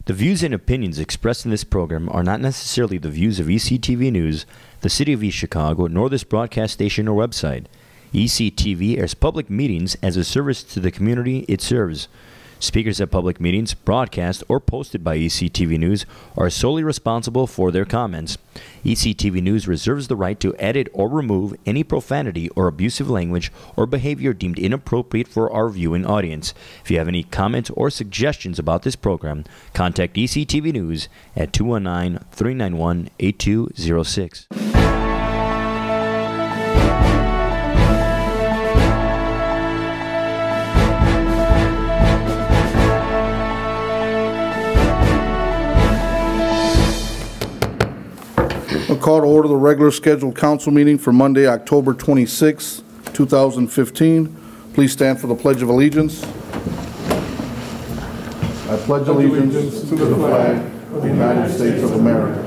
The views and opinions expressed in this program are not necessarily the views of ECTV News, the City of East Chicago, nor this broadcast station or website. ECTV airs public meetings as a service to the community it serves. Speakers at public meetings, broadcast, or posted by ECTV News are solely responsible for their comments. ECTV News reserves the right to edit or remove any profanity or abusive language or behavior deemed inappropriate for our viewing audience. If you have any comments or suggestions about this program, contact ECTV News at 219-391-8206. I'll call to order the regular scheduled council meeting for Monday, October 26, 2015. Please stand for the Pledge of Allegiance. I pledge allegiance to the flag of the United States of America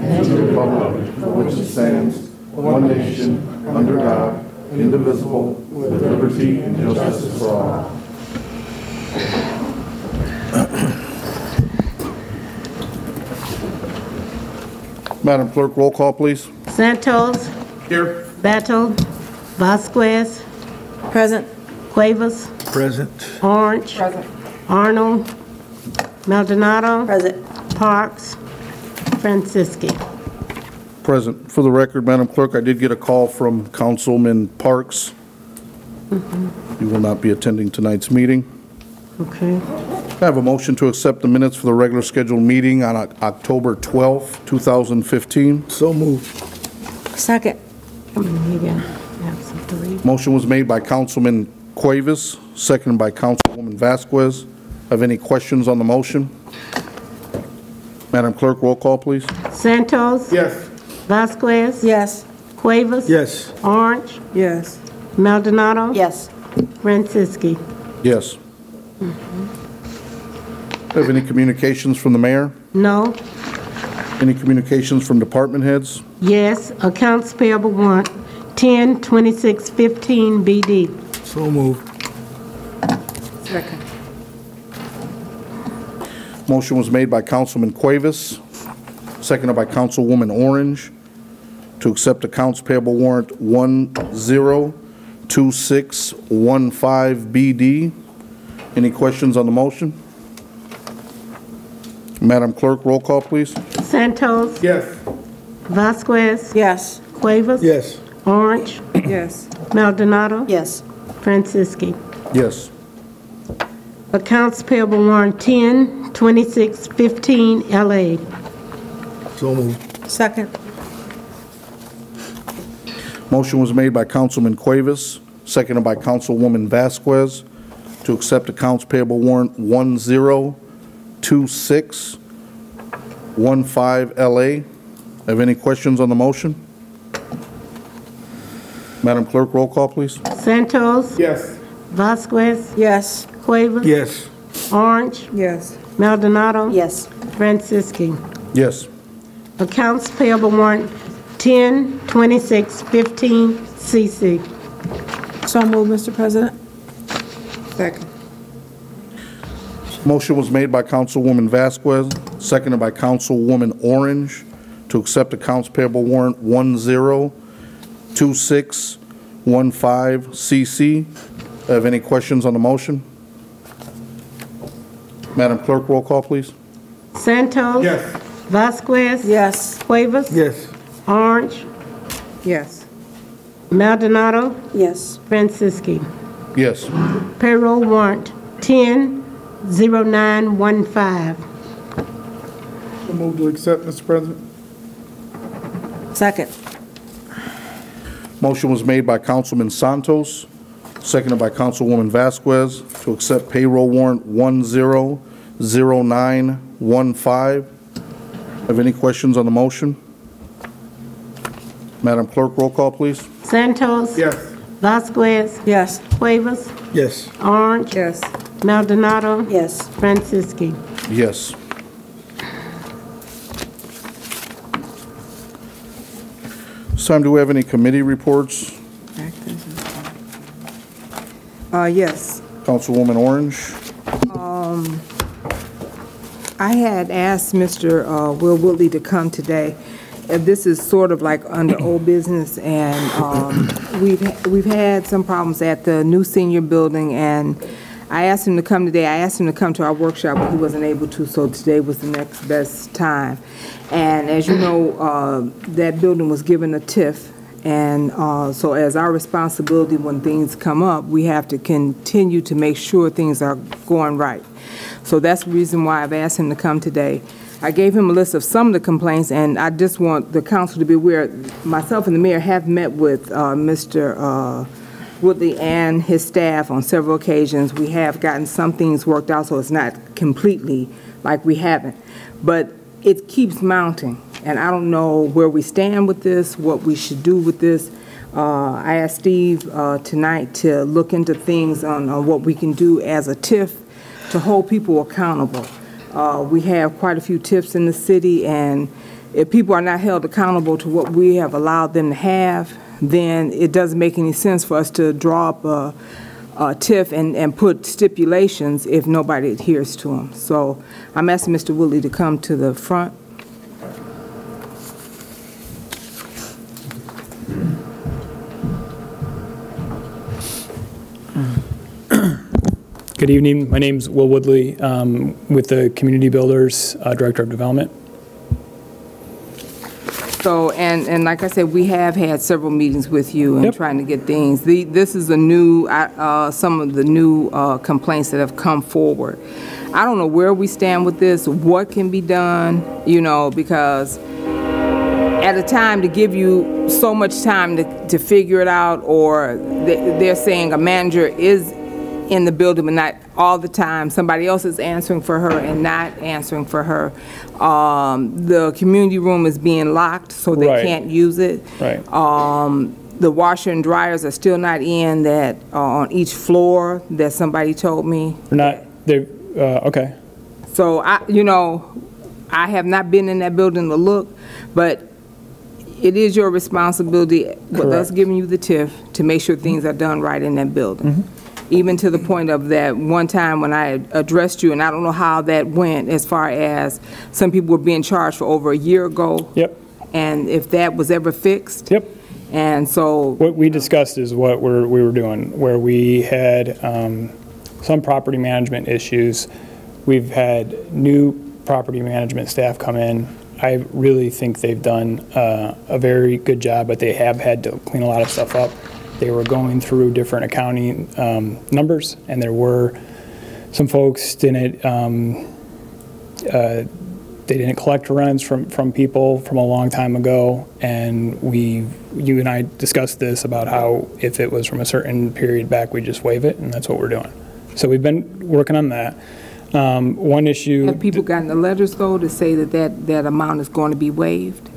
and to the republic for which it stands, one nation, under God, indivisible, with liberty and justice for all. Madam Clerk, roll call, please. Santos. Here. Battle. Vasquez. Present. Cuevas. Present. Orange. Present. Arnold. Maldonado. Present. Parks. Francisci. Present. For the record, Madam Clerk, I did get a call from Councilman Parks. He will not be attending tonight's meeting. Okay. I have a motion to accept the minutes for the regular scheduled meeting on October 12, 2015. So moved. Second. Motion was made by Councilman Cuevas, seconded by Councilwoman Vasquez. Have any questions on the motion? Madam Clerk, roll call, please. Santos. Yes. Vasquez. Yes. Cuevas. Yes. Orange. Yes. Maldonado. Yes. Francisci. Yes. Have any communications from the mayor? No. Any communications from department heads? Yes. Accounts payable warrant 10-26-15 BD. So moved. Second. Motion was made by Councilman Cuevas, seconded by Councilwoman Orange, to accept accounts payable warrant 102615 BD. Any questions on the motion? Madam Clerk, roll call, please. Santos. Yes. Vasquez. Yes. Cuevas. Yes. Orange. Yes. Maldonado. Yes. Francisci. Yes. Accounts payable warrant 10-26-15 LA. So moved. Second. Motion was made by Councilman Cuevas, seconded by Councilwoman Vasquez, to accept accounts payable warrant 102615 LA. Have any questions on the motion? Madam Clerk, roll call, please. Santos. Yes. Vasquez. Yes. Cuevas. Yes. Orange. Yes. Maldonado. Yes. Francisci. Yes. Accounts payable warrant 10-26-15 CC. So moved, Mr. President. Second. Motion was made by Councilwoman Vasquez, seconded by Councilwoman Orange, to accept accounts payable warrant 102615 CC. Have any questions on the motion? Madam Clerk, roll call, please. Santos. Yes. Vasquez. Yes. Cuevas. Yes. Orange. Yes. Maldonado. Yes. Francisci. Yes. Payroll warrant 10-0915. So moved to accept, Mr. President. Second. Motion was made by Councilman Santos, seconded by Councilwoman Vasquez, to accept payroll warrant 100915. Have any questions on the motion? Madam Clerk, roll call, please. Santos. Yes. Vasquez. Yes. Cuevas. Yes. Orange. Yes. Maldonado. Yes. Francisci. Yes. This time, do we have any committee reports? Yes. Councilwoman Orange? I had asked Mr. Will Woodley to come today. This is sort of like under old business, and we've had some problems at the new senior building, and I asked him to come today. I asked him to come to our workshop, but he wasn't able to, so today was the next best time. And as you know, that building was given a TIF, and so as our responsibility when things come up, we have to continue to make sure things are going right. So that's the reason why I've asked him to come today. I gave him a list of some of the complaints, and I just want the council to be aware, myself and the mayor have met with Mr. Woodley and his staff on several occasions. We have gotten some things worked out, so it's not completely like we haven't. But it keeps mounting, and I don't know where we stand with this, what we should do with this. I asked Steve tonight to look into things on what we can do as a TIF to hold people accountable. We have quite a few TIFs in the city, and if people are not held accountable to what we have allowed them to have, then it doesn't make any sense for us to draw up a TIF and put stipulations if nobody adheres to them. So I'm asking Mr. Woodley to come to the front. Good evening. My name's Will Woodley with the Community Builders, Director of Development. So, and like I said, we have had several meetings with you and Yep. trying to get things. This is a new, some of the new complaints that have come forward. I don't know where we stand with this, what can be done, you know, because at a time to give you so much time to figure it out, or they're saying a manager is in the building, but not all the time. Somebody else is answering for her and not answering for her. The community room is being locked, so they Right. can't use it. Right. The washer and dryers are still not in that on each floor that somebody told me. They're not, they're, okay. So I have not been in that building to look, but it is your responsibility with us Correct. giving you the TIF to make sure things are done right in that building. Mm-hmm. Even to the point of that one time when I addressed you, and I don't know how that went as far as some people were being charged for over a year ago. Yep. And if that was ever fixed. Yep. And so. What we discussed is what we were doing, where we had some property management issues. We've had new property management staff come in. I really think they've done a very good job, but they have had to clean a lot of stuff up. They were going through different accounting numbers, and there were some folks didn't they didn't collect rents from people from a long time ago, and you and I discussed this about how if it was from a certain period back, we just waive it, and that's what we're doing. So we've been working on that. One issue. Have people gotten the letters though to say that amount is going to be waived?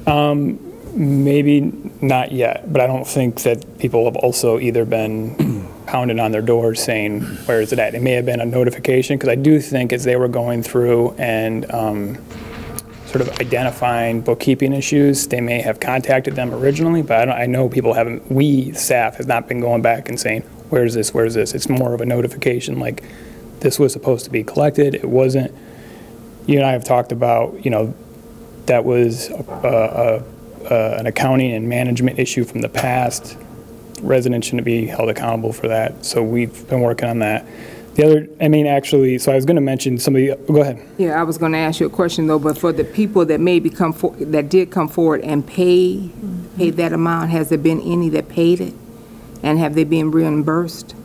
Maybe not yet, but I don't think that people have also either been pounding on their doors saying, where is it at? It may have been a notification, because I do think as they were going through and sort of identifying bookkeeping issues, they may have contacted them originally, but I know people haven't, we, staff, have not been going back and saying, where's this, where's this? It's more of a notification, like, this was supposed to be collected, it wasn't. You and I have talked about, that was an accounting and management issue from the past. Residents shouldn't be held accountable for that. So we've been working on that. The other, actually, so I was going to mention somebody, go ahead. Yeah, I was going to ask you a question though, but for the people that maybe that did come forward and paid that amount, has there been any that paid it? And have they been reimbursed?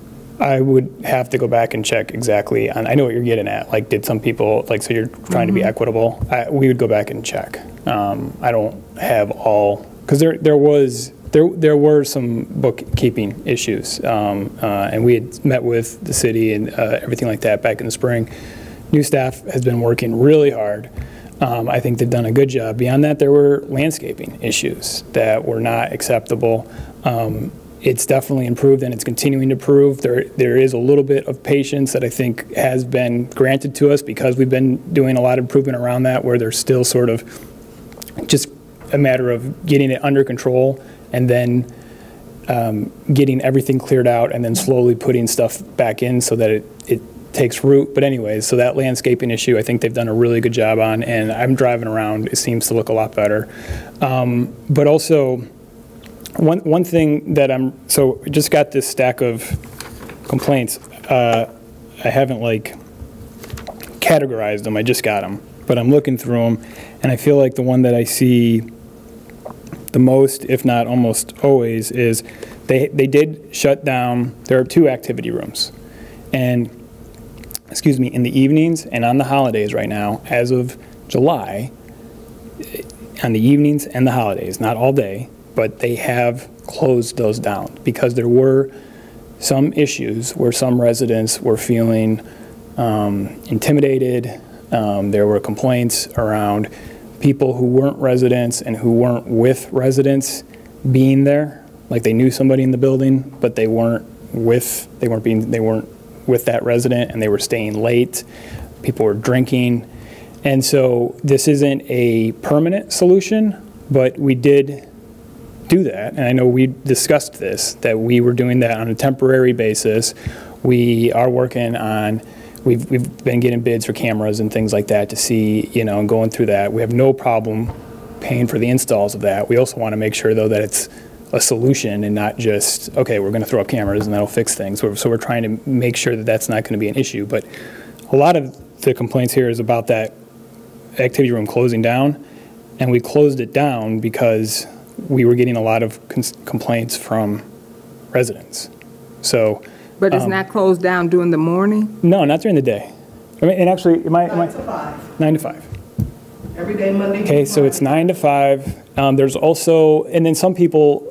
I would have to go back and check exactly. I know what you're getting at. Like, did some people, so you're trying to be equitable? We would go back and check. I don't have all, because there were some bookkeeping issues, and we had met with the city and everything like that back in the spring. New staff has been working really hard. I think they've done a good job. Beyond that, there were landscaping issues that were not acceptable. It's definitely improved, and it's continuing to improve. There is a little bit of patience that I think has been granted to us because we've been doing a lot of improvement around that, where there's still sort of just a matter of getting it under control and then getting everything cleared out and then slowly putting stuff back in so that takes root. But anyways, so that landscaping issue, I think they've done a really good job on, and I'm driving around, it seems to look a lot better. But also, one thing that so I just got this stack of complaints. I haven't like categorized them, I just got them. But I'm looking through them, and I feel like the one that I see the most, if not almost always, is they did shut down. There are 2 activity rooms, and excuse me, in the evenings and on the holidays right now, as of July, on the evenings and the holidays, not all day, but they have closed those down because there were some issues where some residents were feeling intimidated. There were complaints around people who weren't residents and who weren't with residents being there, like they knew somebody in the building, but they weren't with that resident, and they were staying late. People were drinking, and so this isn't a permanent solution, but we did do that, and I know we discussed this, that we were doing that on a temporary basis. We are working on. We've been getting bids for cameras and things like that to see, and going through that. We have no problem paying for the installs of that. We also want to make sure, though, that it's a solution and not just, okay, we're going to throw up cameras and that'll fix things. So we're trying to make sure that that's not going to be an issue. But a lot of the complaints here is about that activity room closing down, and we closed it down because we were getting a lot of complaints from residents. So. But it's not closed down during the morning? No, not during the day. I mean, and actually, 9 to 5. 9 to 5. Every day, Monday through Okay, so it's 9 to 5. There's also, and then some people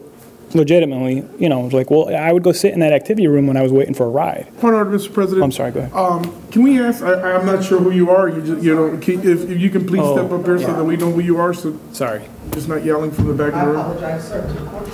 legitimately, like, well, I would go sit in that activity room when I was waiting for a ride. Point out, Mr. President. I'm sorry, go ahead. Can we ask, I'm not sure who you are, if you can please step up here so that we know who you are, so Sorry. just not yelling from the back of I the room. apologize, sir, to the court.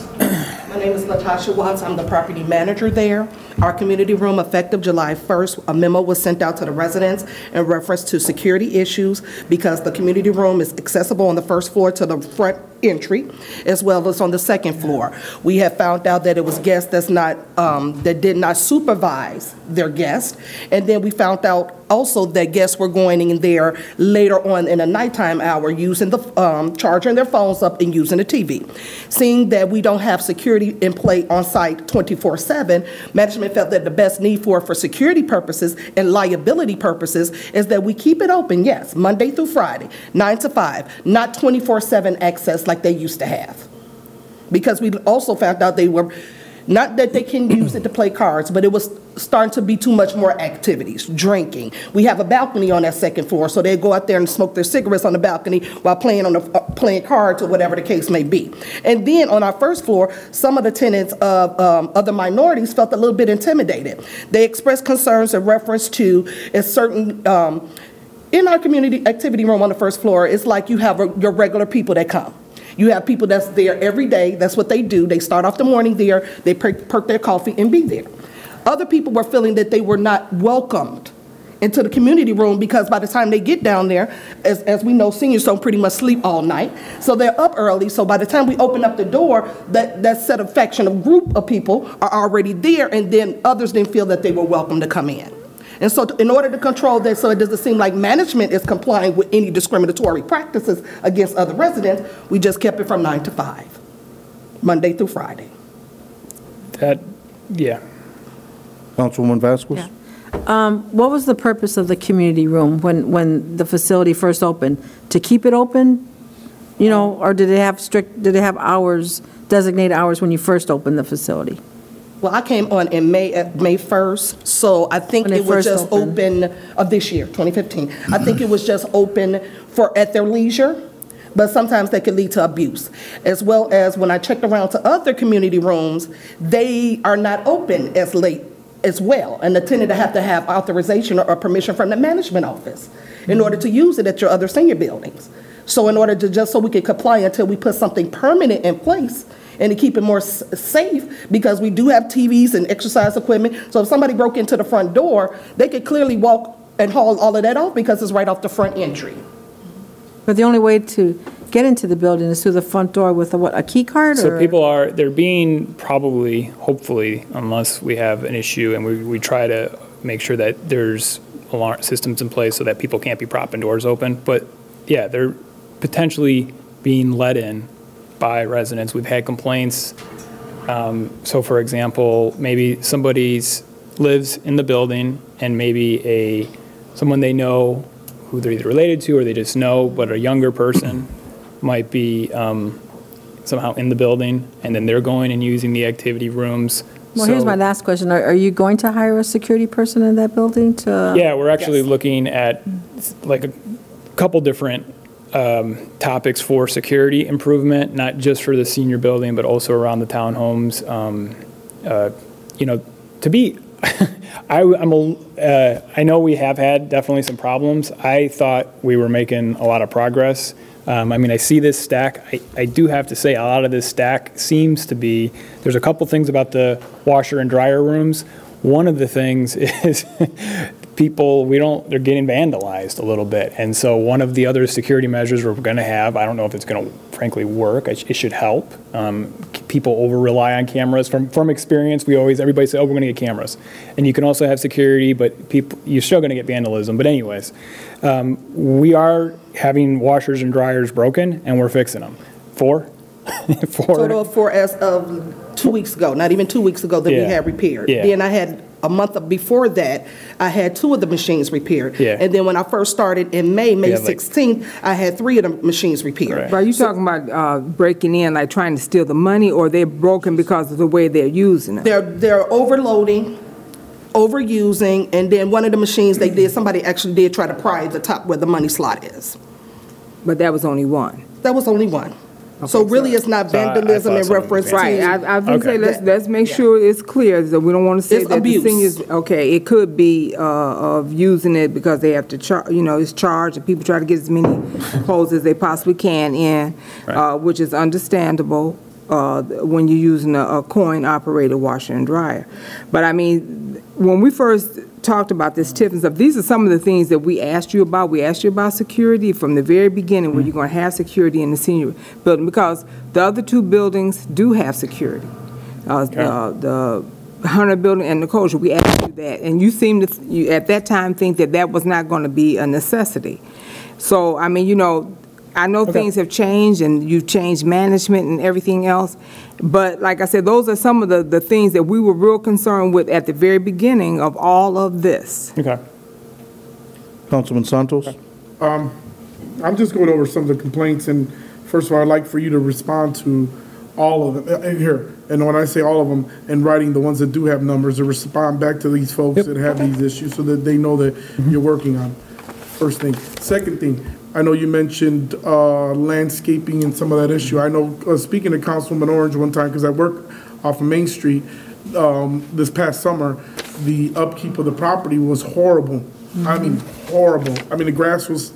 My name is Latasha Watts. I'm the property manager there. Our community room, effective July 1st, a memo was sent out to the residents in reference to security issues because the community room is accessible on the first floor to the front entry, as well as on the second floor. We have found out that it was guests that did not supervise their guests, and then we found out also that guests were going in there later on in the nighttime hour using the charging their phones up and using the TV. Seeing that we don't have security in play on site 24/7, management felt that the best need for security purposes and liability purposes is that we keep it open, yes, Monday through Friday, 9 to 5, not 24/7 access like they used to have. Because we also found out they were, not that they can use it to play cards, but it was starting to be too much more activities, drinking. We have a balcony on that second floor, so they go out there and smoke their cigarettes on the balcony while playing cards or whatever the case may be. And then on our first floor, some of the tenants of other minorities felt a little bit intimidated. They expressed concerns in reference to a certain, in our community activity room on the first floor, it's like you have your regular people that come. You have people that's there every day. That's what they do. They start off the morning there. They perk their coffee and be there. Other people were feeling that they were not welcomed into the community room because by the time they get down there, as we know, seniors don't pretty much sleep all night. So they're up early. So by the time we open up the door, that set of faction of group of people are already there, and then others didn't feel that they were welcome to come in. And so in order to control that so it doesn't seem like management is complying with any discriminatory practices against other residents, we just kept it from 9 to 5, Monday through Friday. Yeah. Councilwoman Vasquez? What was the purpose of the community room when the facility first opened? To keep it open, or did it have hours, designated hours when you first opened the facility? Well, I came on in May 1st, so I think it was just open of this year, 2015. I think it was just open at their leisure, but sometimes that could lead to abuse. As well as when I checked around to other community rooms, they are not open as late as well, and the tenant have to have authorization or permission from the management office in order to use it at your other senior buildings. So in order to just so we can comply until we put something permanent in place, and to keep it more safe, because we do have TVs and exercise equipment. So if somebody broke into the front door, they could clearly walk and haul all of that off because it's right off the front entry. But the only way to get into the building is through the front door with a key card? So they're being probably, hopefully, unless we have an issue and we try to make sure that there's alarm systems in place so that people can't be propping doors open. But yeah, they're potentially being let in by residents. We've had complaints. So for example, maybe somebody lives in the building and maybe someone they know who they're either related to or they just know, but a younger person might be somehow in the building, and then they're going and using the activity rooms. Well, here's my last question. Are you going to hire a security person in that building to? Yeah, we're actually looking at like a couple different topics for security improvement, not just for the senior building, but also around the townhomes. You know, to be, I know we have had definitely some problems. I thought we were making a lot of progress. I mean, I see this stack. I do have to say a lot of this stack seems to be, there's a couple things about the washer and dryer rooms. One of the things is people, they're getting vandalized a little bit. And so one of the other security measures we're going to have, I don't know if it's going to frankly work. It should help. People over-rely on cameras. From experience, everybody say, oh, we're going to get cameras. And you can also have security, but you're still going to get vandalism. But anyways, we are having washers and dryers broken, and we're fixing them. 4? Total of 4 as of 2 weeks ago, not even 2 weeks ago that we had repaired. Yeah. Then I had a month before that, I had 2 of the machines repaired. Yeah. And then when I first started in May 16th, I had 3 of the machines repaired. Right. But are you talking about breaking in, like trying to steal the money, or they're broken because of the way they're using it? They're overloading, overusing, and then one of the machines somebody actually did try to pry the top where the money slot is. But that was only one. That was only one. So really, it's not vandalism in reference to. Right, I was going to Okay. say, let's make sure it's clear, that we don't want to say It's that abuse. the seniors, okay, it could be of using it because they have to charge, it's charged, and people try to get as many clothes as they possibly can in, which is understandable when you're using a coin-operated washer and dryer. But I mean, when we first talked about this TIF and stuff, these are some of the things that we asked you about. We asked you about security from the very beginning, where you're going to have security in the senior building, because the other 2 buildings do have security. The Hunter building and the Kosher, we asked you that, and you seemed to, at that time, think that was not going to be a necessity. So, I mean, I know things have changed, and you've changed management and everything else, but like I said, those are some of the things that we were real concerned with at the very beginning of all of this. Okay. Councilman Santos? I'm just going over some of the complaints, and first of all, I'd like for you to respond to all of them. Here, and when I say all of them, in writing, the ones that do have numbers, to respond back to these folks that have these issues so that they know that you're working on. First thing. Second thing, I know you mentioned landscaping and some of that issue. I know, speaking to Councilwoman Orange one time, because I work off of Main Street, this past summer, the upkeep of the property was horrible. I mean, horrible. I mean, the grass was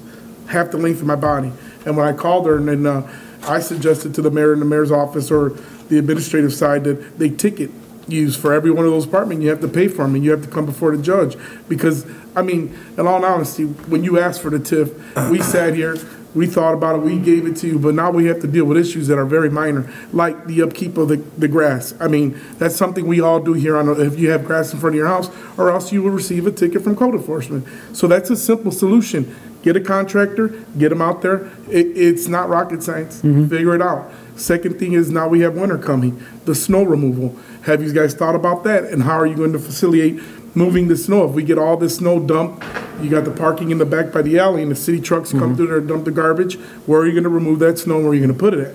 half the length of my body. And when I called her, and then I suggested to the mayor and the mayor's office or the administrative side that they ticket use for every one of those apartments. You have to pay for them, and you have to come before the judge. Because, I mean, in all honesty, when you asked for the TIF, we sat here, we thought about it, we gave it to you, but now we have to deal with issues that are very minor, like the upkeep of the grass. I mean, that's something we all do here if you have grass in front of your house, or else you will receive a ticket from code enforcement. So that's a simple solution. Get a contractor, get them out there. It's not rocket science. Figure it out. Second thing is, now we have winter coming, the snow removal. Have you guys thought about that? And how are you going to facilitate moving the snow? If we get all this snow dumped, you got the parking in the back by the alley, and the city trucks come through there and dump the garbage. Where are you going to remove that snow, and where are you going to put it at?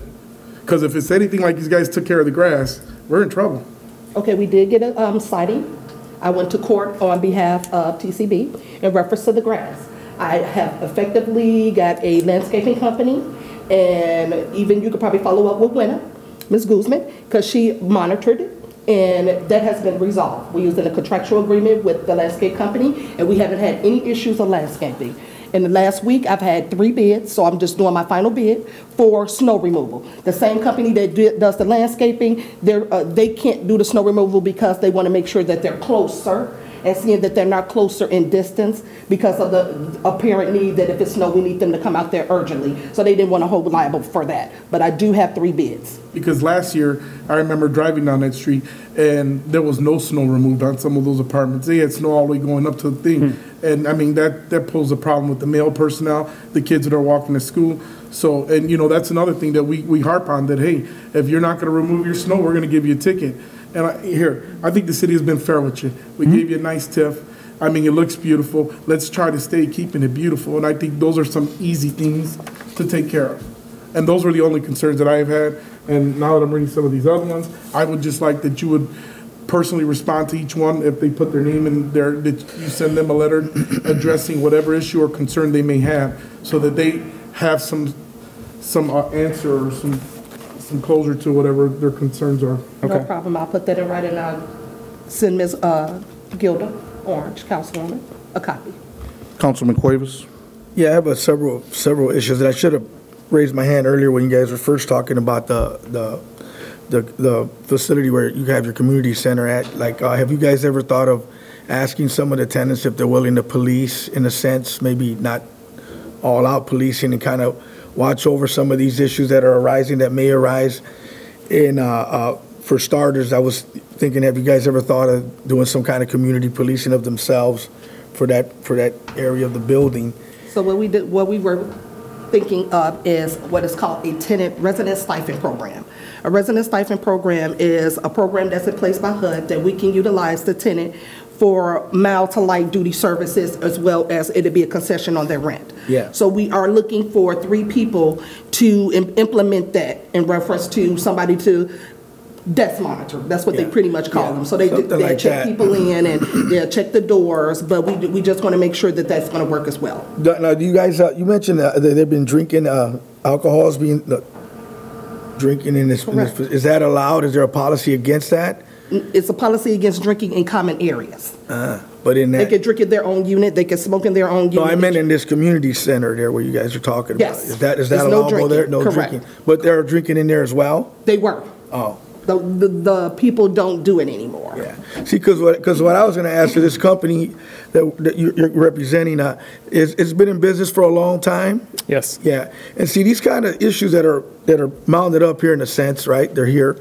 Because if it's anything like these guys took care of the grass, we're in trouble. Okay, we did get a citing. I went to court on behalf of TCB in reference to the grass. I have effectively got a landscaping company, and even you could probably follow up with Winna, Ms. Guzman, because she monitored it, and that has been resolved. We're using a contractual agreement with the landscape company, and we haven't had any issues of landscaping. In the last week, I've had 3 bids, so I'm just doing my final bid for snow removal. The same company that does the landscaping, they can't do the snow removal because they want to make sure that they're closer and seeing that they're not closer in distance because of the apparent need that if it's snow, we need them to come out there urgently. So they didn't want to hold liable for that. But I do have 3 bids. Because last year, I remember driving down that street, and there was no snow removed on some of those apartments. They had snow all the way going up to the thing. And I mean, that posed a problem with the male personnel, the kids that are walking to school. So, and you know, that's another thing that we harp on, that, hey, if you're not going to remove your snow, we're going to give you a ticket. And I think the city has been fair with you. We gave you a nice TIF. I mean, it looks beautiful. Let's try to stay keeping it beautiful. And I think those are some easy things to take care of. And those were the only concerns that I have had. And now that I'm reading some of these other ones, I would just like that you would personally respond to each one if they put their name in there, that you send them a letter addressing whatever issue or concern they may have, so that they have some answer or some closure to whatever their concerns are. No problem. I'll put that in writing, and I'll send Ms. Gilda Orange, Councilwoman, a copy. Councilman Cuevas? Yeah, I have several issues, and I should have raised my hand earlier when you guys were first talking about the facility where you have your community center at. Like, have you guys ever thought of asking some of the tenants if they're willing to police, in a sense, maybe not all out policing, and kind of watch over some of these issues that are arising, that may arise? And for starters, I was thinking, have you guys ever thought of doing some kind of community policing of themselves for that area of the building? So what we were thinking of is what is called a tenant resident stipend program. A resident stipend program is a program that's in place by HUD that we can utilize the tenant for mild to light duty services, as well as it'd be a concession on their rent. Yeah. So we are looking for 3 people to implement that in reference to somebody to desk monitor. That's what they pretty much call them. So they like check that. people in, and they'll check the doors, but we just want to make sure that that's going to work as well. Now, do you guys, you mentioned that they've been drinking, alcohol is being, drinking in this, is that allowed? Is there a policy against that? It's a policy against drinking in common areas. But in that. They can drink in their own unit, they can smoke in their own unit. No, I meant in this community center there where you guys are talking about. Yes. Is that There's no allowable drinking. there? No Correct. drinking. But they're drinking in there as well? They were. Oh. The people don't do it anymore. Yeah. See, because what I was going to ask you, this company that you're representing, it's been in business for a long time. Yes. Yeah. And see, these kind of issues that are mounted up here in a sense, right? They're here.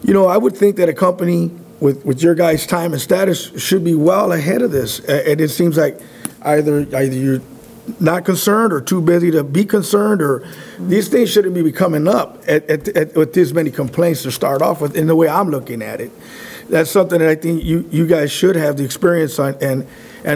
You know, I would think that a company with your guys' time and status should be well ahead of this. And it seems like either you're not concerned or too busy to be concerned, or these things shouldn't be coming up with this many complaints to start off with, in the way I'm looking at it. That's something that I think you guys should have the experience on and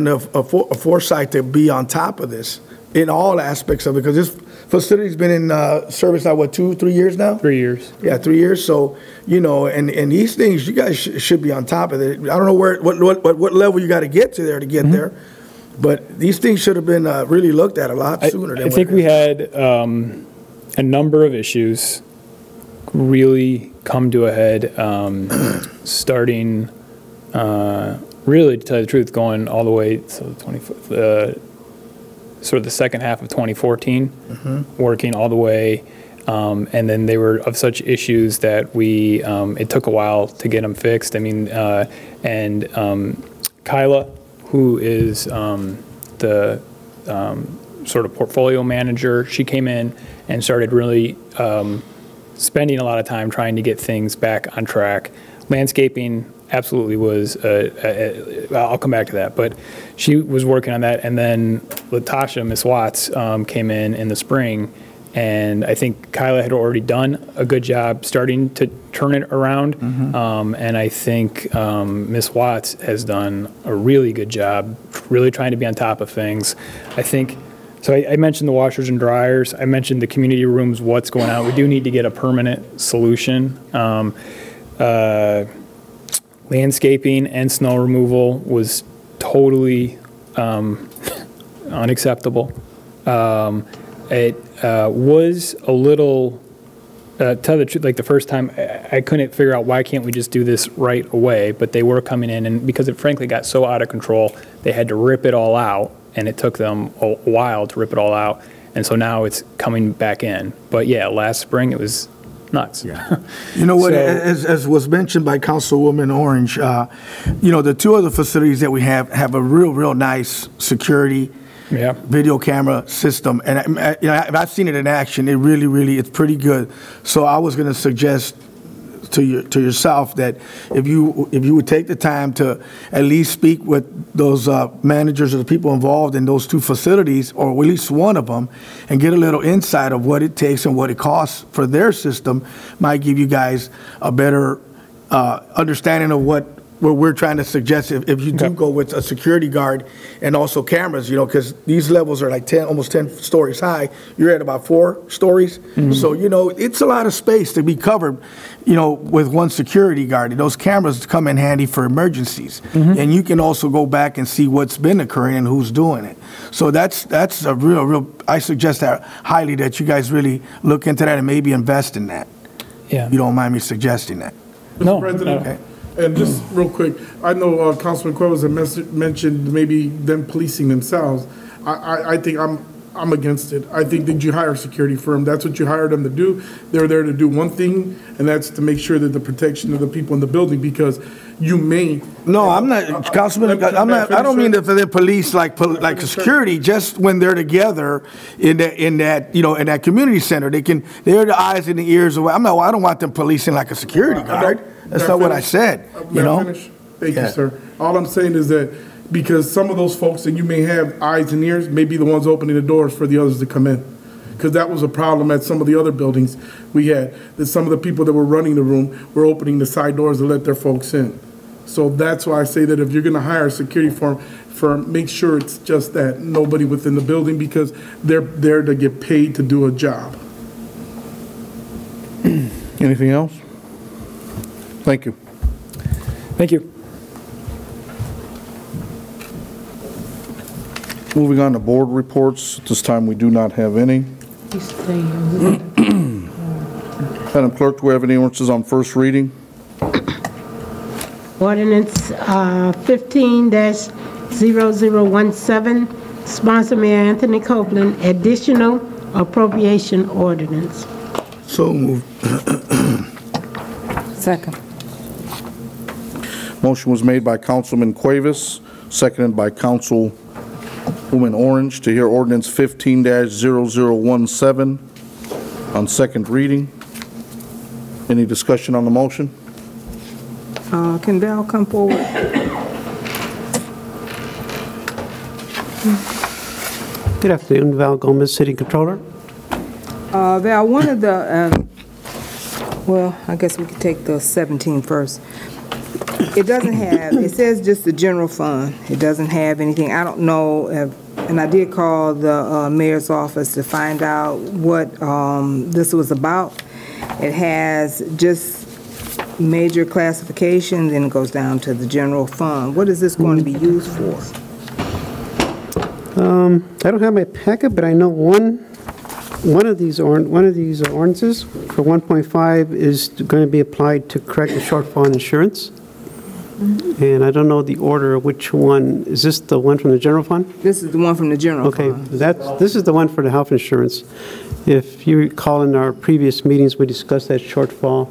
a foresight to be on top of this in all aspects of it, because this facility's been in service now, what, 2-3 years now? 3 years. Yeah, 3 years. So, you know, and these things, you guys should be on top of it. I don't know what level you got to get to there to get there. But these things should have been really looked at a lot sooner. I think we had a number of issues really come to a head, starting, really, to tell you the truth, going all the way, sort of the second half of 2014, working all the way, and then they were of such issues that it took a while to get them fixed. I mean, and Kyla, who is the sort of portfolio manager, she came in and started really spending a lot of time trying to get things back on track. Landscaping absolutely was, I'll come back to that, but she was working on that. And then Latasha, Ms. Watts, came in the spring, and I think Kyla had already done a good job starting to turn it around. And I think Ms. Watts has done a really good job, really trying to be on top of things. I think, so I mentioned the washers and dryers. I mentioned the community rooms, what's going on. We do need to get a permanent solution. Landscaping and snow removal was totally unacceptable. It was a little, tell the truth, like the first time, I couldn't figure out why can't we just do this right away, but they were coming in, and because it frankly got so out of control, they had to rip it all out, and it took them a while to rip it all out, and so now it's coming back in. But yeah, last spring it was nuts. Yeah. You know what, So- as was mentioned by Councilwoman Orange, the two other facilities that we have a real nice security Yeah. video camera system, and I've seen it in action. It really, it's pretty good. So I was going to suggest to yourself that if you would take the time to at least speak with those managers or the people involved in those two facilities, or at least one of them, and get a little insight of what it takes and what it costs for their system, might give you guys a better understanding of what we're trying to suggest if you do go with a security guard and also cameras, because these levels are like almost 10 stories high. You're at about 4 stories. So, it's a lot of space to be covered, with one security guard. And those cameras come in handy for emergencies. And you can also go back and see what's been occurring and who's doing it. So that's a real, I suggest that highly that you guys really look into that and maybe invest in that. Yeah. You don't mind me suggesting that? No. President, Okay. and just real quick, I know Councilman Cuevas had mentioned maybe them policing themselves. I think I'm against it. I think that you hire a security firm. That's what you hire them to do. They're there to do one thing, and that's to make sure that the protection of the people in the building, because you may. No, I'm not, Councilman, I don't mean for the police like security, just when they're together in that community center, they're the eyes and the ears of, I don't want them policing like a security guard. That's not what I said, May I finish? Thank you, sir. All I'm saying is that because some of those folks that you may have eyes and ears may be the ones opening the doors for the others to come in. Because that was a problem at some of the other buildings we had, that some of the people that were running the room were opening the side doors to let their folks in. So that's why I say that if you're going to hire a security firm, make sure it's just that, nobody within the building, because they're there to get paid to do a job. Anything else? Thank you. Thank you. Moving on to board reports. At this time, we do not have any. Madam Clerk, do we have any ordinances on first reading? Ordinance 15-0017, sponsor Mayor Anthony Copeland, additional appropriation ordinance. So moved. Second. Motion was made by Councilman Cuevas, seconded by Councilwoman Orange to hear ordinance 15-0017 on second reading. Any discussion on the motion? Can Val come forward? Good afternoon, Val Gomez, City Controller. Val, one of the, well, I guess we could take the 17 first. It doesn't have, it says just the general fund. It doesn't have anything. I don't know, and I did call the mayor's office to find out what this was about. It has just major classifications, and it goes down to the general fund. What is this going to be used for? I don't have my packet, but I know one of these ordinances for 1.5 is going to be applied to correct the shortfall in insurance. And I don't know the order of which one. Is this the one from the general fund? This is the one from the general fund. Okay, this is the one for the health insurance. If you recall, in our previous meetings, we discussed that shortfall,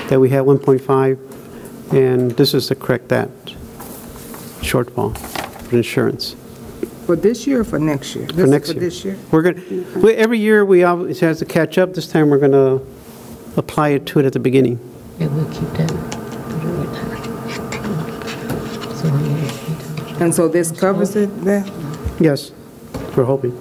that we had 1.5, and this is to correct that shortfall for insurance. For this year or for next year? For next year. This year? Every year, we always have to catch up. This time, we're going to apply it to it at the beginning. Yeah, we'll keep that. And so this covers it there? Yes, we're hoping.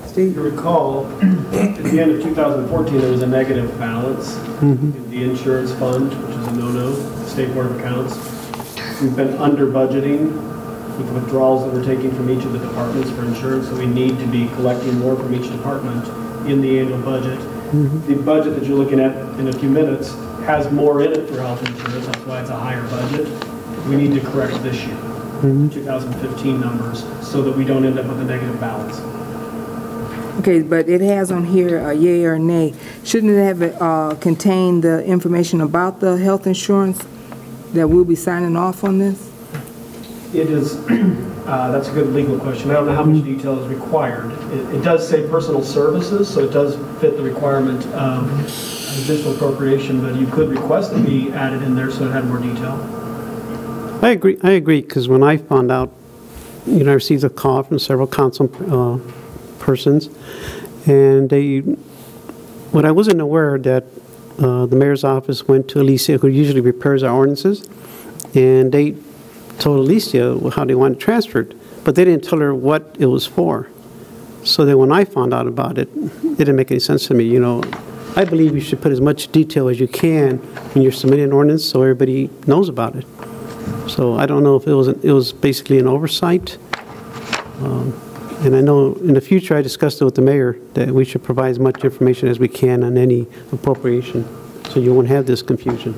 Steve? You recall, at the end of 2014, there was a negative balance in the insurance fund, which is a no-no, State Board of Accounts. We've been under budgeting with the withdrawals that we're taking from each of the departments for insurance, so we need to be collecting more from each department in the annual budget. The budget that you're looking at in a few minutes has more in it for health insurance, that's why it's a higher budget. We need to correct this year, 2015 numbers, so that we don't end up with a negative balance. Okay, but it has on here a yay or nay. Shouldn't it have contained the information about the health insurance that we'll be signing off on this? It is, That's a good legal question. I don't know how much detail is required. It does say personal services, so it does fit the requirement of additional appropriation, but you could request it be added in there so it had more detail. I agree, because when I found out, I received a call from several council persons, and what I wasn't aware that the mayor's office went to Alicia, who usually prepares our ordinances, and they told Alicia how they wanted to transfer it, but they didn't tell her what it was for. So then when I found out about it, it didn't make any sense to me. I believe you should put as much detail as you can when you're submitting an ordinance so everybody knows about it. So I don't know if it was basically an oversight. And I know in the future I discussed it with the mayor that we should provide as much information as we can on any appropriation so you won't have this confusion.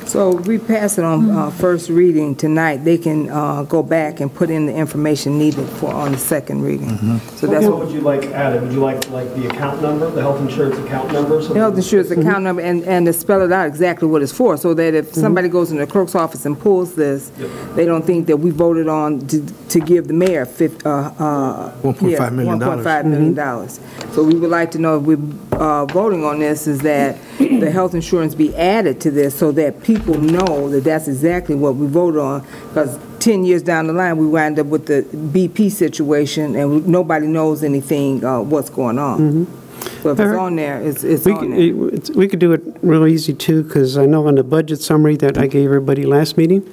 So if we pass it on first reading tonight, they can go back and put in the information needed on the second reading. So that's what would you like added? Would you like the account number, the health insurance account number? The health insurance account number, and to spell it out exactly what it's for, so that if somebody goes in the clerk's office and pulls this, they don't think that we voted on to give the mayor $1.5 million. $1.5 million. So we would like to know if we're voting on this is that the health insurance be added to this so that people know that that's exactly what we voted on, because 10 years down the line, we wind up with the BP situation and nobody knows anything what's going on. So if it's on there, it's on there. We could do it real easy too, because I know on the budget summary that I gave everybody last meeting,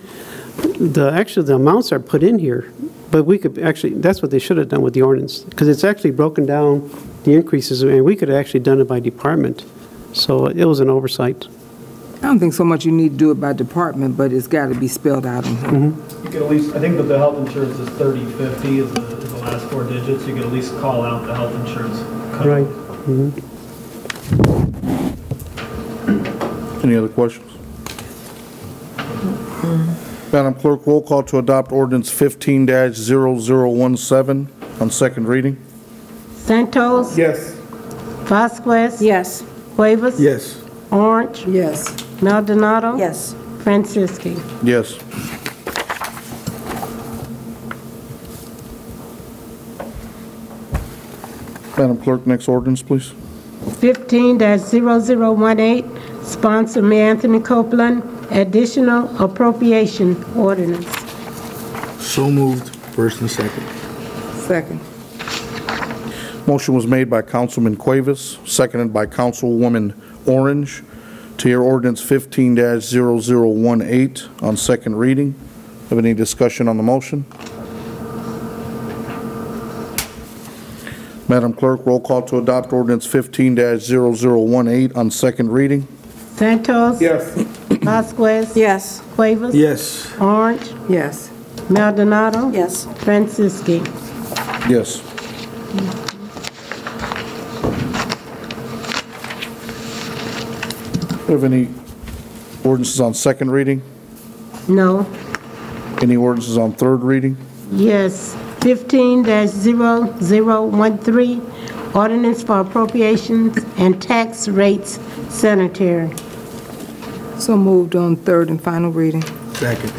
actually the amounts are put in here, but we could actually, that's what they should have done with the ordinance, because it's actually broken down the increases, and we could have actually done it by department. So it was an oversight. I don't think so much you need to do it by department, but it's got to be spelled out in here. You can at least, I think that the health insurance is 3050 is the last 4 digits. You can at least call out the health insurance code. Right. Any other questions? Madam Clerk, roll call to adopt ordinance 15-0017 on second reading. Santos? Yes. Vasquez? Yes. Cuevas? Yes. Orange? Yes. Maldonado? Yes. Franciski? Yes. Madam Clerk, next ordinance, please. 15-0018, sponsor Mayor Anthony Copeland, additional appropriation ordinance. So moved, first and second. Second. Motion was made by Councilman Cuevas, seconded by Councilwoman Orange, to hear ordinance 15-0018 on second reading. Have any discussion on the motion? Madam Clerk, roll call to adopt ordinance 15-0018 on second reading. Santos? Yes. Vasquez? Yes. Cuevas? Yes. Orange? Yes. Maldonado? Yes. Franciski? Yes. Do we have any ordinances on second reading? No. Any ordinances on third reading? Yes. 15-0013, ordinance for appropriations and tax rates sanitary. So moved on third and final reading. Second.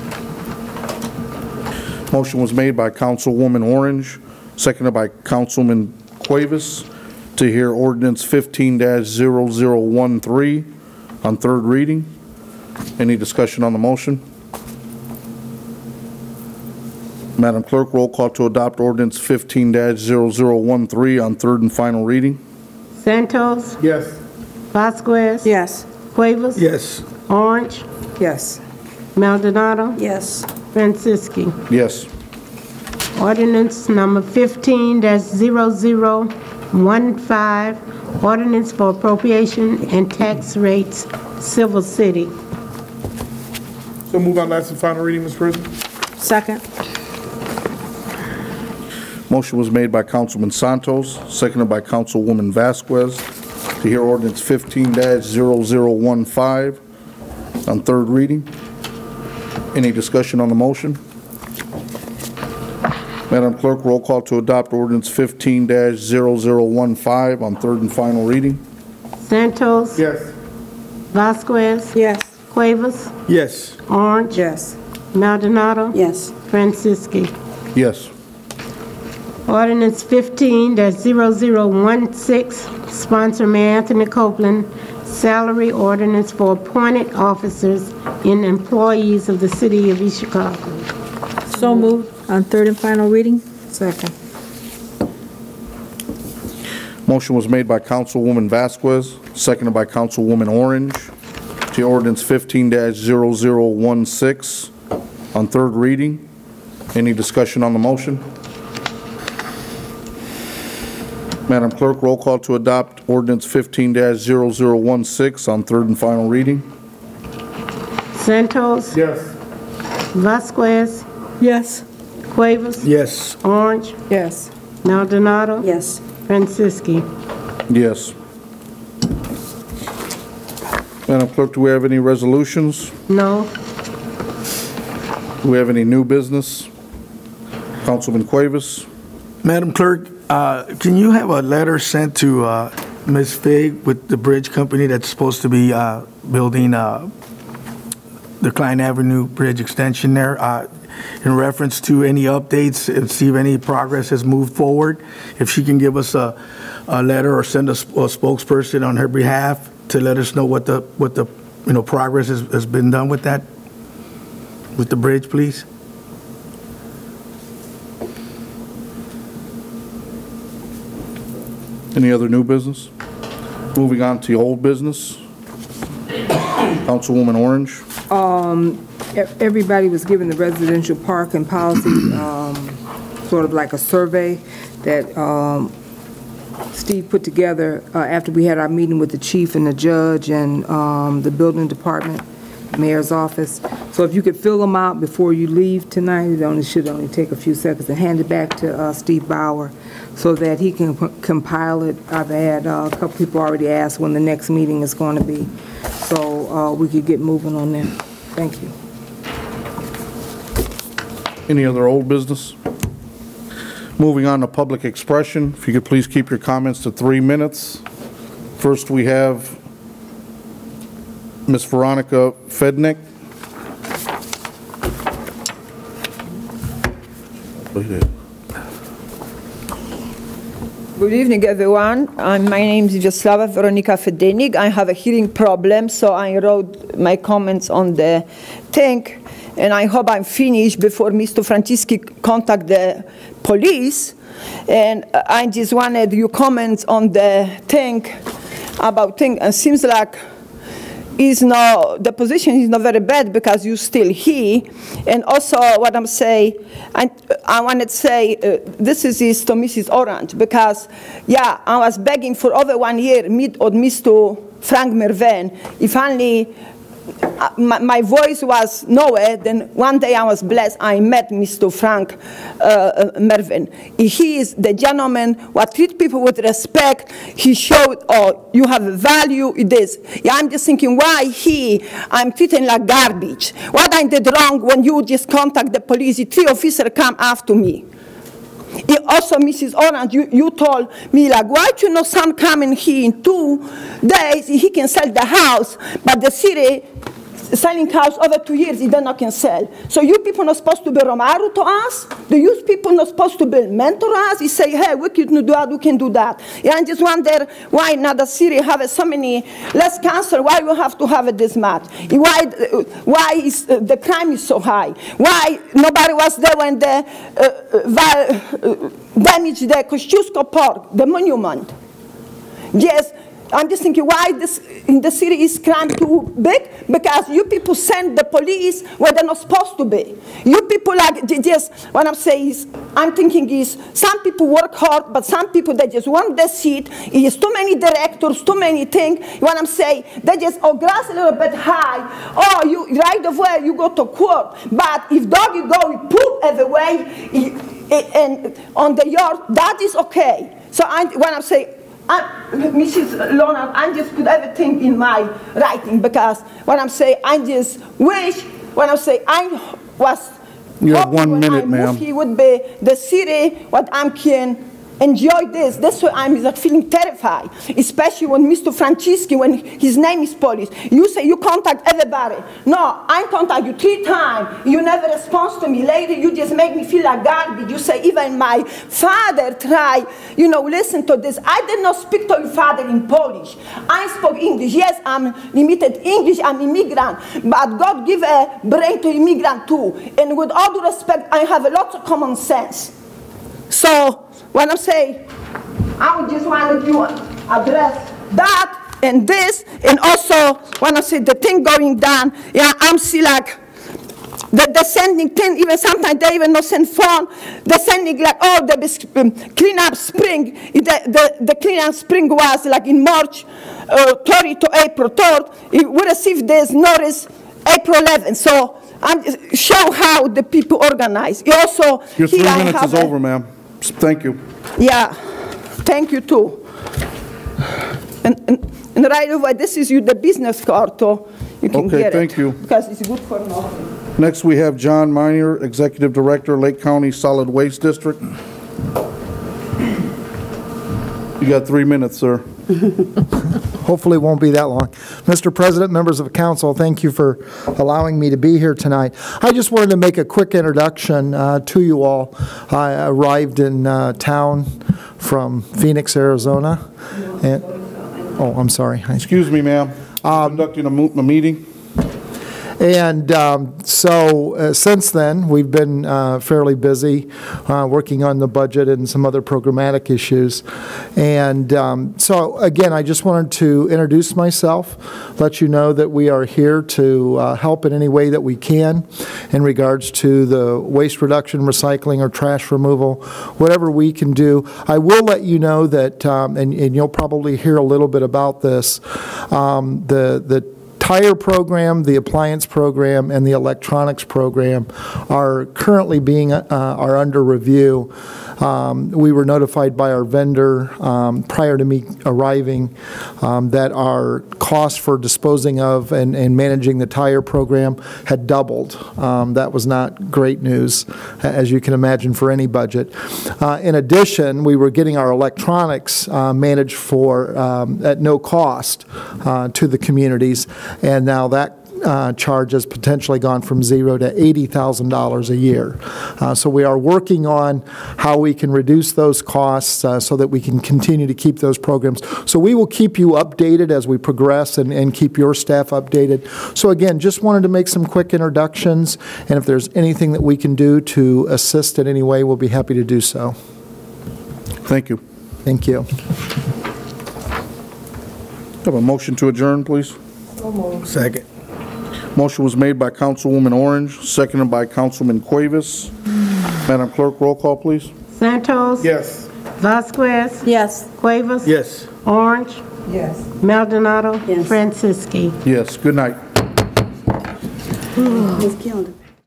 Motion was made by Councilwoman Orange, seconded by Councilman Cuevas, to hear ordinance 15-0013 on third reading. Any discussion on the motion? Madam Clerk, roll call to adopt ordinance 15-0013 on third and final reading. Santos? Yes. Vasquez? Yes. Cuevas? Yes. Orange? Yes. Maldonado? Yes. Franciski? Yes. Ordinance number 15-0015, ordinance for appropriation and tax rates, Civil City. So move on last and final reading, Mr. President. Second. Motion was made by Councilman Santos, seconded by Councilwoman Vasquez, to hear ordinance 15-0015 on third reading. Any discussion on the motion? Madam Clerk, roll call to adopt ordinance 15-0015 on third and final reading. Santos? Yes. Vasquez? Yes. Cuevas? Yes. Orange? Yes. Maldonado? Yes. Franciski? Yes. Ordinance 15-0016, sponsor Mayor Anthony Copeland, salary ordinance for appointed officers and employees of the City of East Chicago. So moved on third and final reading? Second. Motion was made by Councilwoman Vasquez, seconded by Councilwoman Orange, to ordinance 15-0016 on third reading. Any discussion on the motion? Madam Clerk, roll call to adopt ordinance 15-0016 on third and final reading. Santos? Yes. Vasquez? Yes. Cuevas? Yes. Orange? Yes. Maldonado? Yes. Franciski? Yes. Madam Clerk, do we have any resolutions? No. Do we have any new business? Councilman Cuevas? Madam Clerk, can you have a letter sent to Ms. Fig with the bridge company that's supposed to be building the Klein Avenue Bridge extension there, in reference to any updates, and see if any progress has moved forward? If she can give us a letter or send a spokesperson on her behalf to let us know what the progress has been done with that, with the bridge, please. Any other new business? Moving on to old business. Councilwoman Orange. Everybody was given the residential park and policy, sort of like a survey that Steve put together after we had our meeting with the chief and the judge and the building department, mayor's office. So if you could fill them out before you leave tonight, it should only take a few seconds, and hand it back to Steve Bauer so that he can compile it. I've had a couple people already ask when the next meeting is going to be, so we could get moving on that. Thank you. Any other old business? Moving on to public expression. If you could please keep your comments to 3 minutes. First, we have Ms. Veronica Fednick. Good evening, everyone. My name is Vyacheslava Veronika Fedenik. I have a hearing problem, so I wrote my comments on the thing, and I hope I'm finished before Mr. Franciski contact the police. And I just wanted your comments on the thing about thing. It seems like the position is not very bad because you're still here. And also what I'm saying, I wanted to say this is to Mrs. Orange, because yeah, I was begging for over 1 year meet with Mr. Frank Mervin. If only my voice was nowhere, then one day I was blessed. I met Mr. Frank Mervin. He is the gentleman who treats people with respect. He showed, oh, you have a value in this. Yeah, I'm just thinking, why I'm treating like garbage? What I did wrong when you just contact the police? The 3 officers come after me. Also, Mrs. Orange, you told me, like, why do you know son coming here in 2 days, he can sell the house, but the city selling house over 2 years, he don't can sell. So you people not supposed to be Romero to us? Do you people not supposed to be mentor us? He say, hey, we can do that, we can do that. Yeah, I just wonder why another city have so many less cancer, why we have to have this much? Why is the crime is so high? Why nobody was there when the damaged the Kosciuszko Park, the monument? Yes, I'm just thinking, why this in the city is crime too big? Because you people send the police where they're not supposed to be. You people like just, what I'm saying is, I'm thinking is, some people work hard, but some people, they just want the seat. It is too many directors, too many things. What I'm saying, they just, oh, grass a little bit high. Oh, you right away, you go to court. But if doggy go, you poop everywhere, and on the yard, that is okay. So what I'm saying, Mrs. Lona, I just put everything in my writing, because what I'm saying, I just wish, when I say I was, you have 1 minute, ma'am. He would be the city, what I'm can enjoy this. That's why I'm like, feeling terrified, especially when Mr. Francischi, when his name is Polish. You say you contact everybody. No, I contact you 3 times. You never respond to me. Later, you just make me feel like garbage. You say even my father tried, you know, listen to this. I did not speak to your father in Polish. I spoke English. Yes, I'm limited English. I'm immigrant. But God give a brain to immigrant too. And with all due respect, I have a lot of common sense. So when I say, I would just want you address that and this, and also when I say the thing going down, yeah, I'm still like, the sending thing, even sometimes they even not send phone, they're sending like, oh, the clean up spring, the clean up spring was like in March 30 to April 3rd, we received this notice April 11th, so I'm show how the people organize. Also, your 3 minutes is over, ma'am. Thank you. Yeah, thank you too. And right away, this is the business card, so you can get it. Okay, thank you. Because it's good for nothing. Next, we have John Miner, Executive Director, Lake County Solid Waste District. You got 3 minutes, sir. Hopefully it won't be that long. Mr. President, members of the council, thank you for allowing me to be here tonight. I just wanted to make a quick introduction to you all. I arrived in town from Phoenix, Arizona. And, oh, I'm sorry. Excuse me, ma'am. Conducting a meeting. And since then, we've been fairly busy working on the budget and some other programmatic issues. And so, again, I just wanted to introduce myself, let you know that we are here to help in any way that we can in regards to the waste reduction, recycling, or trash removal, whatever we can do. I will let you know that, and you'll probably hear a little bit about this, the tire program, the appliance program, and the electronics program are currently are under review. We were notified by our vendor prior to me arriving that our cost for disposing of and managing the tire program had doubled. That was not great news, as you can imagine, for any budget. In addition, we were getting our electronics managed for at no cost to the communities, and now that charge has potentially gone from $0 to $80,000 a year. So we are working on how we can reduce those costs so that we can continue to keep those programs. So we will keep you updated as we progress and keep your staff updated. So again, just wanted to make some quick introductions, and if there's anything that we can do to assist in any way, we'll be happy to do so. Thank you. Thank you. Have a motion to adjourn, please. Second. Motion was made by Councilwoman Orange, seconded by Councilman Cuevas. Madam Clerk, roll call, please. Santos? Yes. Vasquez? Yes. Cuevas? Yes. Orange? Yes. Maldonado? Yes. Francisci? Yes, good night. Ms. Keelan.